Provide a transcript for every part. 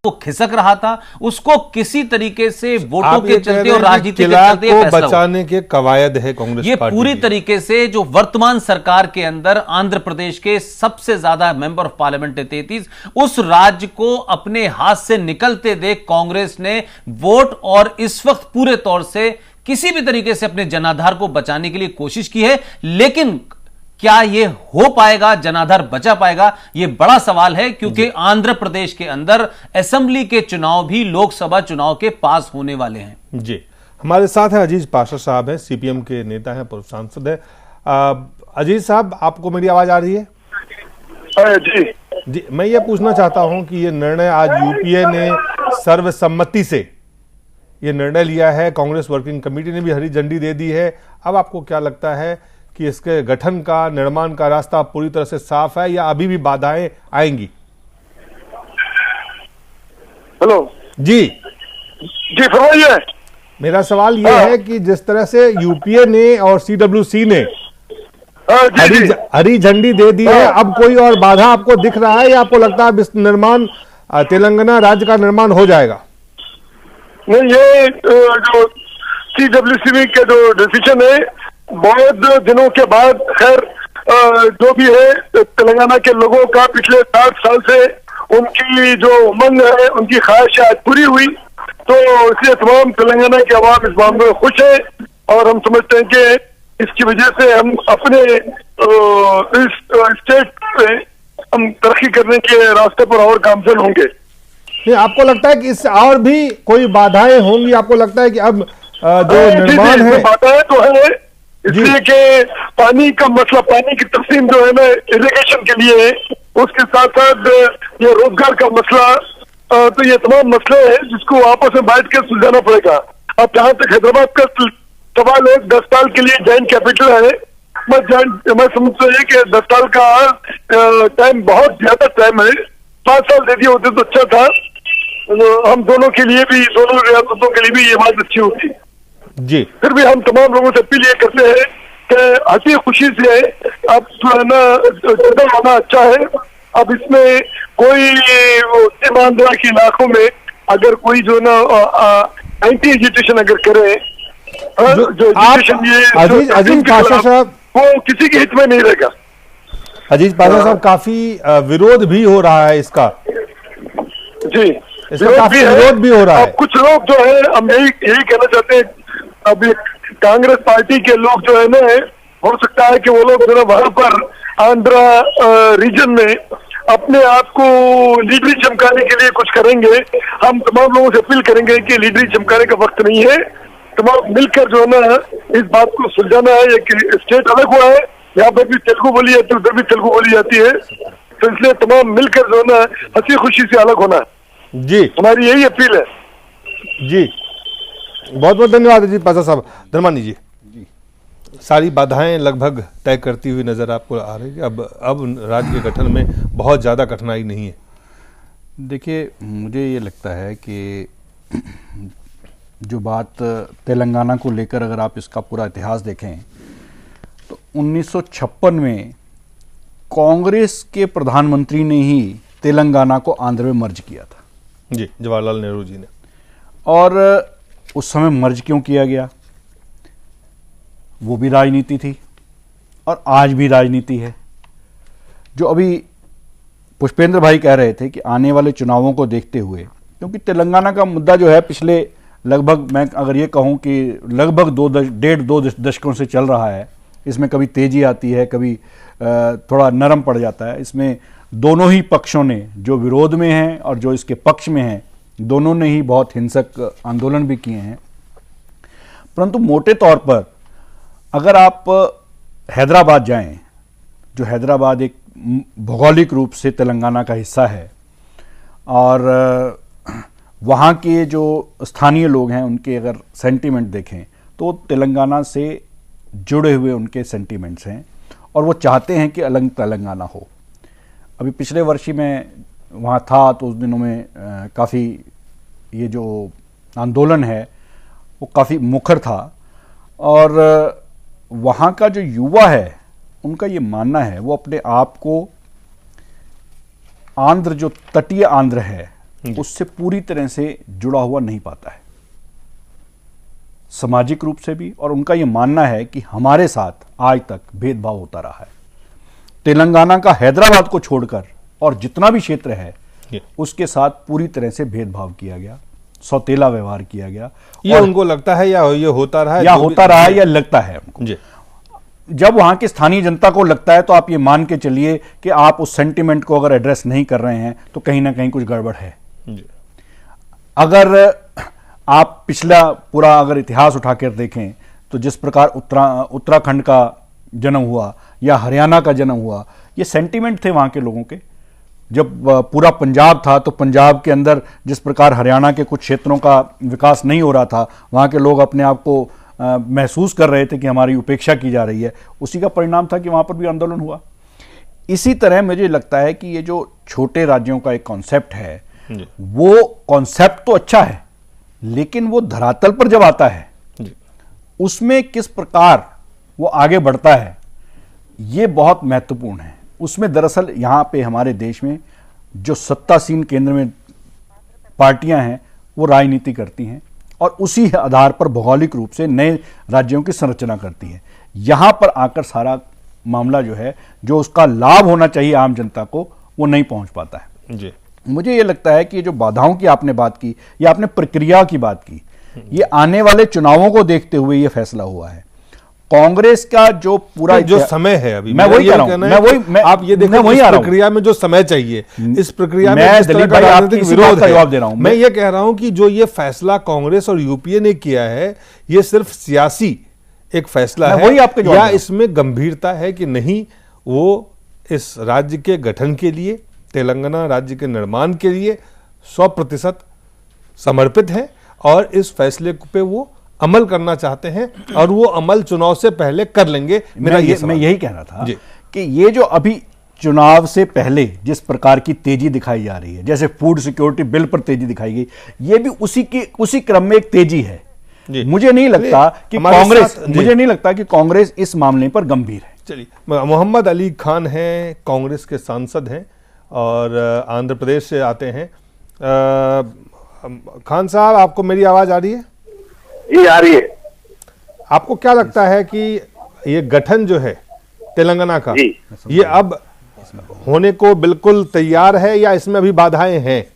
वो खिसक रहा था, उसको किसी तरीके से वोटों के चलते और राजनीति के चलते को बचाने के कवायद है कांग्रेस ये पूरी तरीके से जो वर्तमान सरकार के अंदर आंध्र प्रदेश के सबसे ज्यादा मेंबर ऑफ पार्लियामेंट है 33, उस राज्य को अपने हाथ से निकलते देख कांग्रेस ने वोट और इस वक्त पूरे तौर से किसी भी तरीके से अपने जनाधार को बचाने के लिए कोशिश की है। लेकिन क्या यह हो पाएगा, जनाधार बचा पाएगा, यह बड़ा सवाल है, क्योंकि आंध्र प्रदेश के अंदर असेंबली के चुनाव भी लोकसभा चुनाव के पास होने वाले हैं। जी, हमारे साथ हैं अजीज पाशा साहब हैं, सीपीएम के नेता हैं, पूर्व सांसद है। अजीज साहब, आपको मेरी आवाज आ रही है? जी जी, मैं ये पूछना चाहता हूं कि ये निर्णय आज यूपीए ने सर्वसम्मति से ये निर्णय लिया है, कांग्रेस वर्किंग कमेटी ने भी हरी झंडी दे दी है। अब आपको क्या लगता है कि इसके गठन का, निर्माण का रास्ता पूरी तरह से साफ है या अभी भी बाधाएं आएंगी? हेलो जी फरमाइए। मेरा सवाल यह है कि जिस तरह से यूपीए ने और सीडब्ल्यूसी ने हरी झंडी दे दी है, अब कोई और बाधा आपको दिख रहा है या आपको लगता है इस निर्माण, तेलंगाना राज्य का निर्माण हो जाएगा? नहीं, ये जो सीडब्ल्यूसी के जो डिसीजन है बहुत दिनों के बाद, खैर जो भी है तेलंगाना के लोगों का पिछले 60 साल से उनकी जो उमंग है, उनकी ख्वाहिश आज पूरी हुई, तो इसलिए तमाम तेलंगाना के अवाम इस मामले में खुश है और हम समझते हैं कि इसकी वजह से हम अपने इस स्टेट पे हम तरक्की करने के रास्ते पर और गामजन होंगे। आपको लगता है कि इससे और भी कोई बाधाएं होंगी? आपको लगता है कि अब जो निर्माण है, बाधाएं तो है, इसलिए कि पानी का मसला, पानी की तकसीम जो है ना इरिगेशन के लिए है, उसके साथ साथ ये रोजगार का मसला, तो ये तमाम मसले हैं जिसको आपस में बैठ कर सुलझाना पड़ेगा। अब जहां तक हैदराबाद का सवाल है, 10 साल के लिए जॉइंट कैपिटल है, मैं समझता हूँ कि 10 साल का टाइम बहुत ज्यादा टाइम है। 5 साल दे दिए होते तो अच्छा था, हम दोनों के लिए भी, दोनों रियासतों के लिए भी ये बात अच्छी होती जी। फिर भी हम तमाम लोगों से अपील ये करते हैं कि हंसी खुशी से अब जो है ना जुदा होना अच्छा है। अब इसमें कोई ईमानदार के इलाकों में अगर कोई जो ना एंटी एजुटेशन अगर करे, जो एजुकेशन ये अजीज पाशा साहब, वो किसी के हित में नहीं रहेगा। अजीज पाशा साहब, काफी विरोध भी हो रहा है इसका। जी, विरोध भी हो रहा है। अब कुछ लोग जो है, हम यही कहना चाहते हैं, अभी कांग्रेस पार्टी के लोग जो है ना, हो सकता है कि वो लोग जो है वहां पर आंध्रा रीजन में अपने आप को लीडरी चमकाने के लिए कुछ करेंगे। हम तमाम लोगों से अपील करेंगे कि लीडरी चमकाने का वक्त नहीं है, तमाम मिलकर जो है ना इस बात को सुलझाना है। एक स्टेट अलग हुआ है, यहाँ पर भी तेलुगु बोली जाती है, उधर भी तेलुगु बोली जाती है, तो इसलिए तमाम मिलकर जो है ना हंसी खुशी से अलग होना है। जी, हमारी यही अपील है। जी, बहुत बहुत धन्यवाद अजीत पाशा साहब। धर्मानी जी, सारी बाधाएं लगभग तय करती हुई नजर आपको आ रही है? अब राज्य के गठन में बहुत ज्यादा कठिनाई नहीं है? देखिए, मुझे ये लगता है कि जो बात तेलंगाना को लेकर अगर आप इसका पूरा इतिहास देखें तो 1956 में कांग्रेस के प्रधानमंत्री ने ही तेलंगाना को आंध्र में मर्ज किया था। जी, जवाहरलाल नेहरू जी ने। और उस समय मर्ज क्यों किया गया, वो भी राजनीति थी और आज भी राजनीति है। जो अभी पुष्पेंद्र भाई कह रहे थे कि आने वाले चुनावों को देखते हुए, क्योंकि तेलंगाना का मुद्दा जो है पिछले लगभग, मैं अगर ये कहूँ कि लगभग 2 दशकों से चल रहा है, इसमें कभी तेजी आती है, कभी थोड़ा नरम पड़ जाता है। इसमें दोनों ही पक्षों ने, जो विरोध में हैं और जो इसके पक्ष में हैं, दोनों ने ही बहुत हिंसक आंदोलन भी किए हैं। परंतु मोटे तौर पर अगर आप हैदराबाद जाएं, जो हैदराबाद एक भौगोलिक रूप से तेलंगाना का हिस्सा है, और वहाँ के जो स्थानीय लोग हैं उनके अगर सेंटीमेंट देखें तो तेलंगाना से जुड़े हुए उनके सेंटीमेंट्स हैं और वो चाहते हैं कि अलग तेलंगाना हो। अभी पिछले वर्ष ही मैं वहाँ था तो उस दिनों में काफ़ी ये जो आंदोलन है वो काफ़ी मुखर था, और वहाँ का जो युवा है उनका ये मानना है, वो अपने आप को आंध्र, जो तटीय आंध्र है, उससे पूरी तरह से जुड़ा हुआ नहीं पाता है, सामाजिक रूप से भी। और उनका यह मानना है कि हमारे साथ आज तक भेदभाव होता रहा है। तेलंगाना का हैदराबाद को छोड़कर और जितना भी क्षेत्र है उसके साथ पूरी तरह से भेदभाव किया गया, सौतेला व्यवहार किया गया। ये उनको लगता है या ये होता रहा है, या होता रहा है या लगता है उनको। जी। जब वहां की स्थानीय जनता को लगता है तो आप ये मान के चलिए कि आप उस सेंटिमेंट को अगर एड्रेस नहीं कर रहे हैं तो कहीं ना कहीं कुछ गड़बड़ है। अगर आप पिछला पूरा अगर इतिहास उठाकर देखें तो जिस प्रकार उत्तराखंड का जन्म हुआ या हरियाणा का जन्म हुआ, ये सेंटिमेंट थे वहां के लोगों के। जब पूरा पंजाब था तो पंजाब के अंदर जिस प्रकार हरियाणा के कुछ क्षेत्रों का विकास नहीं हो रहा था, वहां के लोग अपने आप को महसूस कर रहे थे कि हमारी उपेक्षा की जा रही है। उसी का परिणाम था कि वहां पर भी आंदोलन हुआ। इसी तरह मुझे लगता है कि ये जो छोटे राज्यों का एक कॉन्सेप्ट है, वो कॉन्सेप्ट तो अच्छा है, लेकिन वो धरातल पर जब आता है उसमें किस प्रकार वो आगे बढ़ता है, ये बहुत महत्वपूर्ण है। उसमें दरअसल यहां पे हमारे देश में जो सत्तासीन केंद्र में पार्टियां हैं वो राजनीति करती हैं और उसी आधार पर भौगोलिक रूप से नए राज्यों की संरचना करती है। यहां पर आकर सारा मामला जो है, जो उसका लाभ होना चाहिए आम जनता को, वो नहीं पहुंच पाता है। जी। मुझे ये लगता है कि जो बाधाओं की आपने बात की या आपने प्रक्रिया की बात की, ये आने वाले चुनावों को देखते हुए ये फैसला हुआ है। कांग्रेस का जो पूरा जो समय है अभी, मैं वही कह रहा हूं, आप ये देखो, इस प्रक्रिया में जो समय चाहिए, इस प्रक्रिया में जिस तरह का राजनीतिक विरोध है, जवाब दे रहा हूं। मैं ये कह रहा हूं कि जो ये फैसला कांग्रेस और यूपीए ने किया है, ये सिर्फ सियासी एक फैसला है, वही आपके या इसमें गंभीरता है कि नहीं, वो इस राज्य के गठन के लिए, तेलंगाना राज्य के निर्माण के लिए 100% समर्पित है और इस फैसले पे वो अमल करना चाहते हैं और वो अमल चुनाव से पहले कर लेंगे। मैं यही कह रहा था कि ये जो अभी चुनाव से पहले जिस प्रकार की तेजी दिखाई जा रही है, जैसे फूड सिक्योरिटी बिल पर तेजी दिखाई गई, ये भी उसी क्रम में एक तेजी है। मुझे नहीं लगता कि कांग्रेस इस मामले पर गंभीर है। चलिए, मोहम्मद अली खान हैं, कांग्रेस के सांसद हैं और आंध्र प्रदेश से आते हैं। खान साहब, आपको मेरी आवाज आ रही है? ये आ रही है। आपको क्या लगता है कि ये गठन जो है तेलंगाना का, ये अब होने को बिल्कुल तैयार है या इसमें अभी बाधाएं हैं?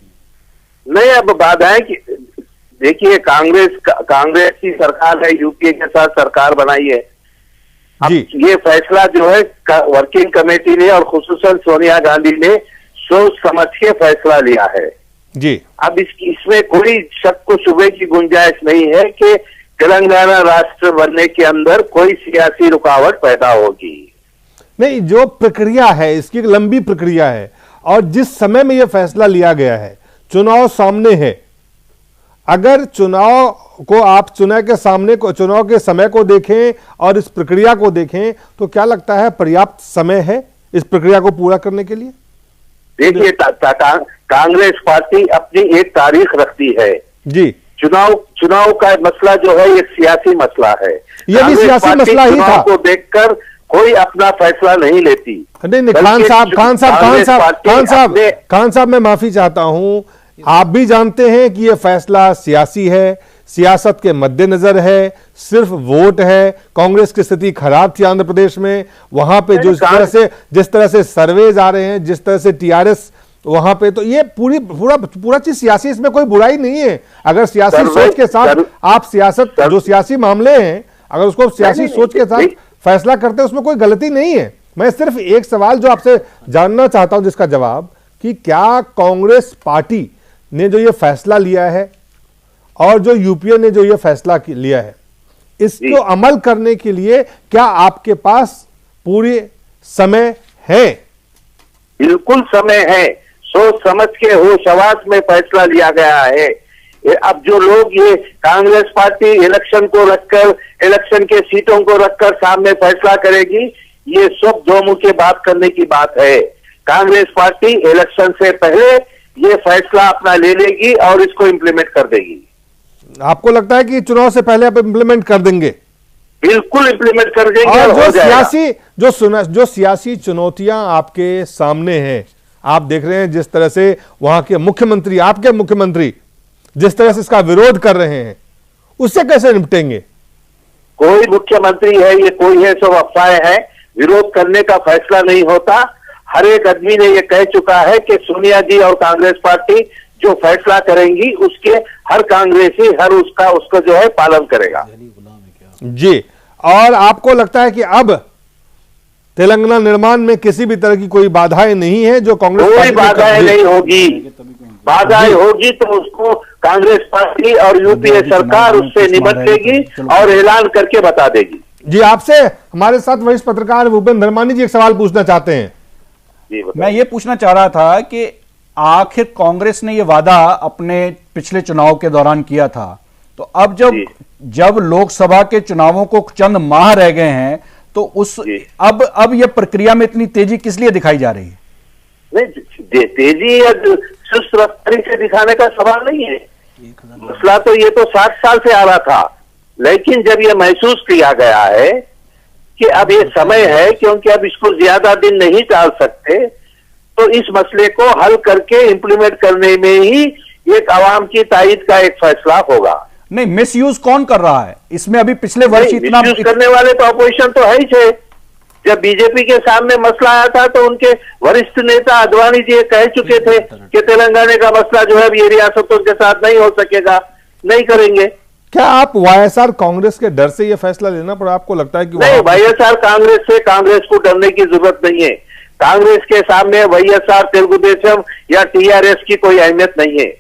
नहीं, अब बाधाएं की देखिए, कांग्रेस की सरकार है, यूपीए के साथ सरकार बनाई है। अब ये फैसला जो है वर्किंग कमेटी ने और खुसूसन सोनिया गांधी ने सोच समझ के फैसला लिया है जी। अब इसमें कोई शक को शुबे की गुंजाइश नहीं है कि तेलंगाना राष्ट्र बनने के अंदर कोई सियासी रुकावट पैदा होगी। नहीं, जो प्रक्रिया है इसकी एक लंबी प्रक्रिया है और जिस समय में यह फैसला लिया गया है, चुनाव सामने है। अगर चुनाव को आप चुनाव के समय को देखें और इस प्रक्रिया को देखें तो क्या लगता है पर्याप्त समय है इस प्रक्रिया को पूरा करने के लिए? देखिए, कांग्रेस पार्टी अपनी एक तारीख रखती है जी। चुनाव का मसला जो है ये सियासी मसला है। ये भी सियासी मसला ही था। को देखकर कोई अपना फैसला नहीं लेती। नहीं, खान साहब मैं माफी चाहता हूं, आप भी जानते हैं कि यह फैसला सियासी है, सियासत के मद्देनजर है, सिर्फ वोट है। कांग्रेस की स्थिति खराब थी आंध्र प्रदेश में, वहां पे जिस तरह से सर्वेज आ रहे हैं, जिस तरह से टीआरएस वहां पे, तो ये पूरा चीज सियासी, इसमें कोई बुराई नहीं है। अगर सियासी सोच के साथ आप जो सियासी मामले हैं, अगर उसको सियासी सोच के साथ फैसला करते हैं, उसमें कोई गलती नहीं है। मैं सिर्फ एक सवाल जो आपसे जानना चाहता हूं जिसका जवाब, कि क्या कांग्रेस पार्टी ने जो ये फैसला लिया है और जो यूपीए ने जो ये फैसला लिया है, इसको अमल करने के लिए क्या आपके पास पूरे समय है? बिल्कुल समय है। सोच समझ के होशवास में फैसला लिया गया है। अब जो लोग ये कांग्रेस पार्टी इलेक्शन को रखकर, इलेक्शन के सीटों को रखकर सामने फैसला करेगी, ये सब दो मुंह के बात करने की बात है। कांग्रेस पार्टी इलेक्शन से पहले ये फैसला अपना ले लेगी और इसको इम्प्लीमेंट कर देगी। आपको लगता है कि चुनाव से पहले आप इम्प्लीमेंट कर देंगे? बिल्कुल इम्प्लीमेंट कर देंगे। और जो सियासी चुनौतियां आपके सामने हैं, आप देख रहे हैं जिस तरह से वहां के मुख्यमंत्री, आपके मुख्यमंत्री जिस तरह से इसका विरोध कर रहे हैं, उससे कैसे निपटेंगे? कोई मुख्यमंत्री है, ये कोई है, सब अफवाहें हैं। विरोध करने का फैसला नहीं होता। हर एक आदमी ने ये कह चुका है कि सोनिया जी और कांग्रेस पार्टी जो फैसला करेंगी उसके हर कांग्रेसी हर उसका जो है पालन करेगा। जी, और आपको लगता है कि अब तेलंगाना निर्माण में किसी भी तरह की कोई बाधाएं नहीं है जो कांग्रेस कोई बाधाएं नहीं होगी। बाधाएं होगी तो उसको कांग्रेस पार्टी और यूपीए सरकार उससे निपट लेगी और ऐलान करके बता देगी। जी, आपसे हमारे साथ वरिष्ठ पत्रकार भूपेंद्र धर्मानी जी एक सवाल पूछना चाहते हैं। जी, मैं ये पूछना चाह रहा था कि आखिर कांग्रेस ने ये वादा अपने पिछले चुनाव के दौरान किया था, तो अब जब लोकसभा के चुनावों को चंद माह रह गए हैं तो अब ये प्रक्रिया में इतनी तेजी किस लिए दिखाई जा रही है? नहीं, तेजी या सुस्त रफ्तारी से दिखाने का सवाल नहीं है। मसला तो ये तो 60 साल से आ रहा था, लेकिन जब ये महसूस किया गया है कि अब ये समय है, क्योंकि अब इसको ज्यादा दिन नहीं टाल सकते, तो इस मसले को हल करके इंप्लीमेंट करने में ही एक आवाम की तायद का एक फैसला होगा। नहीं, मिसयूज कौन कर रहा है इसमें? अभी पिछले वर्ष इतना मिसयूज करने वाले तो अपोजिशन तो है ही थे। जब बीजेपी के सामने मसला आया था तो उनके वरिष्ठ नेता अडवाणी जी कह चुके थे कि तेलंगाना का मसला जो है ये रियासतों के साथ नहीं हो सकेगा, नहीं करेंगे। क्या आप वाईएसआर कांग्रेस के डर से यह फैसला लेना पड़ा? आपको लगता है कि नहीं, वाईएसआर कांग्रेस से कांग्रेस को डरने की जरूरत नहीं है। कांग्रेस के सामने वाईएसआर, तेलुगुदेशम या टीआरएस की कोई अहमियत नहीं है।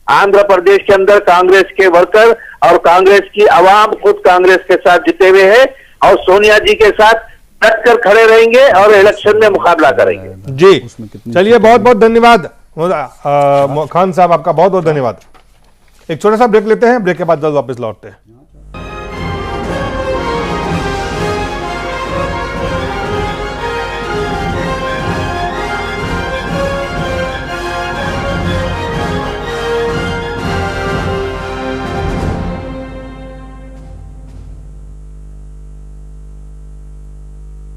आंध्र प्रदेश के अंदर कांग्रेस के वर्कर और कांग्रेस की आवाम खुद कांग्रेस के साथ जुटे हुए हैं और सोनिया जी के साथ डट कर खड़े रहेंगे और इलेक्शन में मुकाबला करेंगे। जी, चलिए, बहुत बहुत धन्यवाद खान साहब, आपका बहुत बहुत धन्यवाद। एक छोटा सा ब्रेक लेते हैं, ब्रेक के बाद जल्द वापस लौटते हैं।